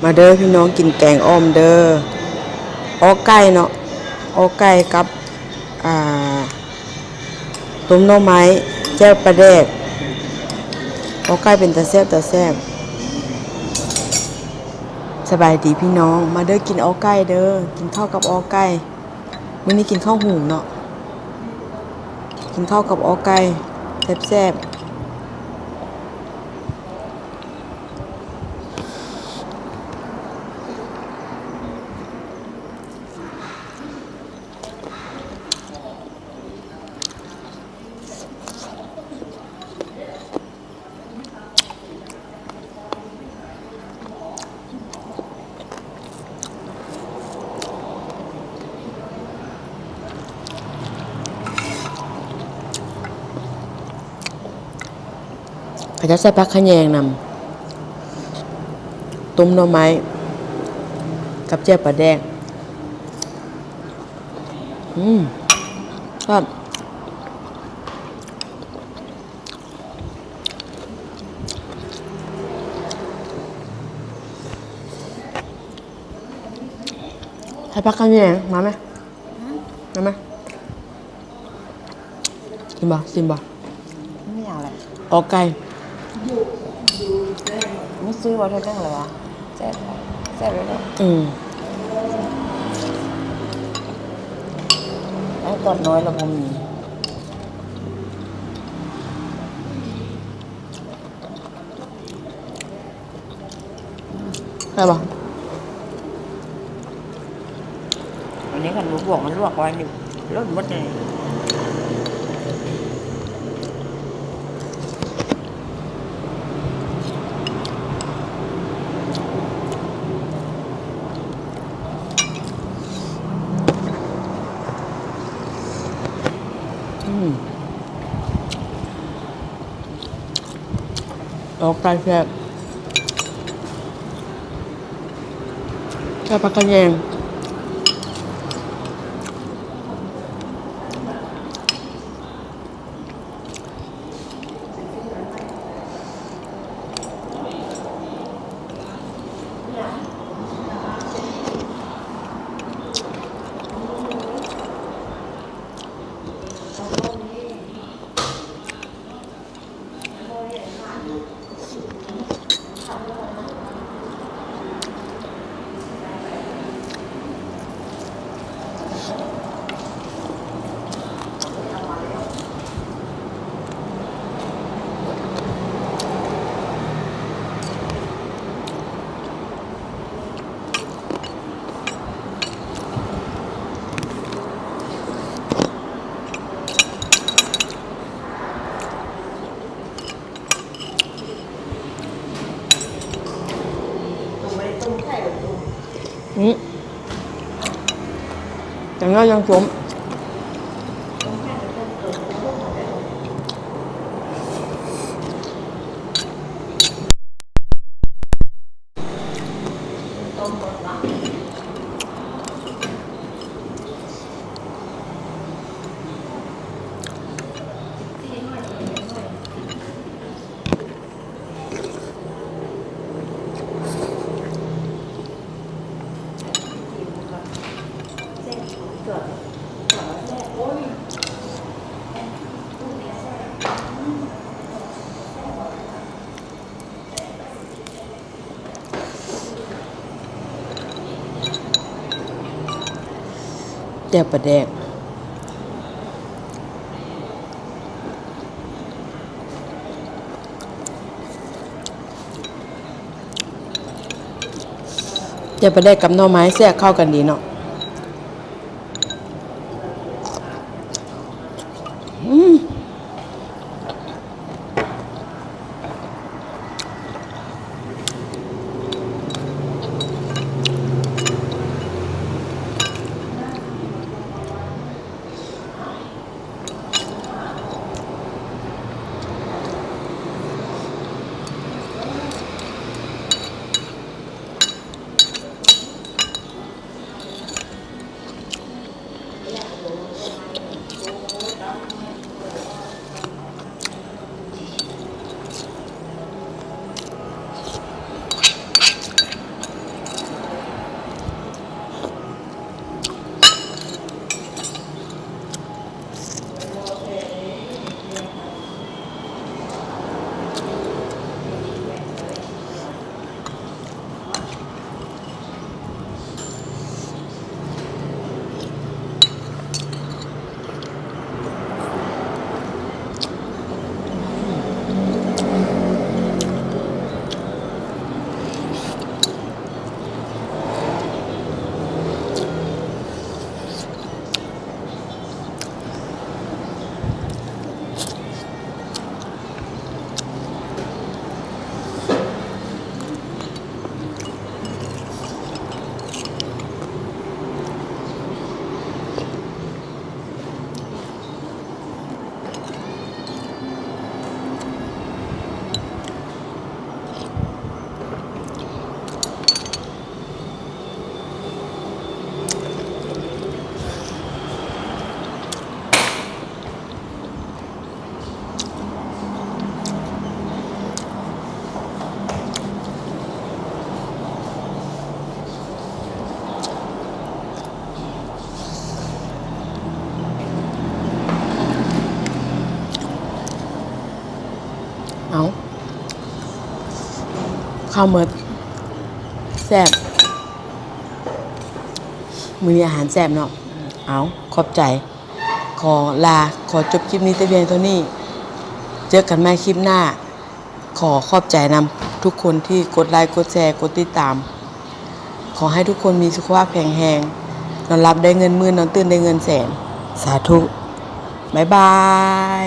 มาเด้อพี่น้องกินแกงอ้อมเด้ออ้อไก่เนาะอ้อไก่กับอ่าต้มหน่อไม้แจ่วปลาแดกอ้อไก่เป็นตาแซ่บสบายดีพี่น้องมาเด้อกินอ้อไก่เด้อกินข้าวกับอ้อไก่มื้อนี้กินข้าวหุงเนาะกินข้าวกับอ้อไก่แซ่บเขาจะใส่ผักขะแยงนำต้มหน่อไม้กับแจ่วปลาแดกชอบใส่ผักขะแยงมาไหมมาไหมชิมบ่ไม่อยากเลยออกไก่ไม่ซื้อมาเท่านั้นเลยวะแซ่บแซ่บเลยเนาะไอ้ตอนน้อยเราผมมีใช่ป่ะอันนี้กันลวกมันลวกไว้นี่รสหมดเลยออกไก่แซ่บใส่ผักกระแยงอย่างน้อยยังสมแจ่วปลาแดกแจ่วปลาแดกกับหน่อไม้แซ่บเข้ากันดีเนาะ ข้าวหมดแซ่บมื้อนี้อาหารแซ่บเนาะเอาขอบใจ ขอขอจบคลิปนี้แต่เพียงเท่านี้ เจอกันใหม่คลิปหน้า ขอขอบใจนำทุกคนที่กดไลค์กดแชร์กดติดตาม ขอให้ทุกคนมีสุขภาพแข็งแรงนอนรับได้เงินหมื่นนอนตื่นได้เงินแสน สาธุ บ๊ายบาย